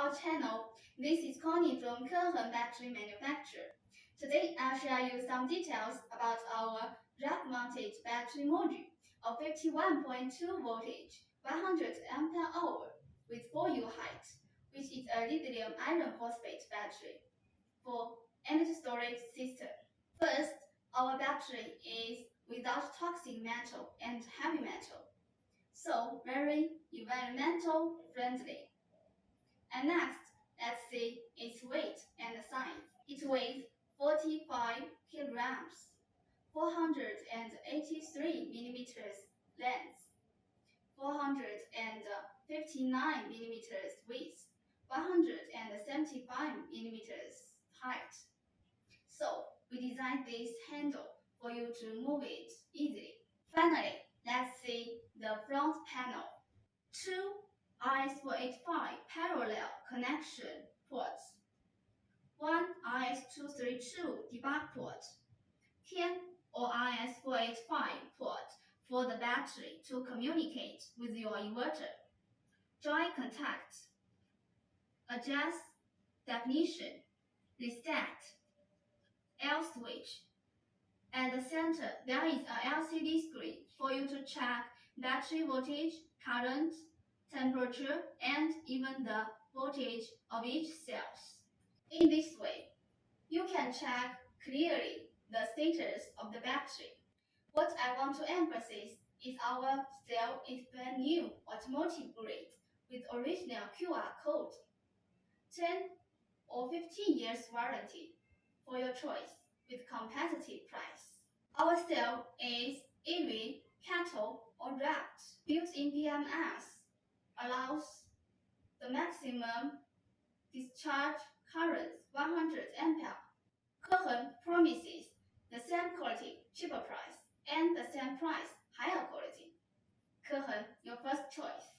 our channel. This is Connie from Keheng Battery Manufacturer. Today I'll share you some details about our rack-mounted battery module of 51.2 voltage, 100 ampere hour with 4U height, which is a lithium iron phosphate battery for energy storage system. First, our battery is without toxic metal and heavy metal, so very environmental friendly. And next, let's see its weight and size. It weighs 45 kilograms, 483 millimeters length, 459 millimeters width, 175 millimeters height. So we designed this handle for you to move it easily. Finally, let's see the front panel. Two RS485 parallel connection ports, one RS232 debug port, Keheng or RS485 port for the battery to communicate with your inverter, join contact, adjust definition, reset, L switch. At the center, there is a LCD screen for you to check battery voltage, current, temperature, and even the voltage of each cells. In this way, you can check clearly the status of the battery. What I want to emphasize is our cell is brand new automotive grade with original QR code, 10 or 15 years warranty for your choice with competitive price. Our cell is EV, cattle, or wrapped. Built-in BMS allows the maximum discharge current 100 ampere. Keheng promises the same quality, cheaper price, and the same price, higher quality. Keheng, your first choice.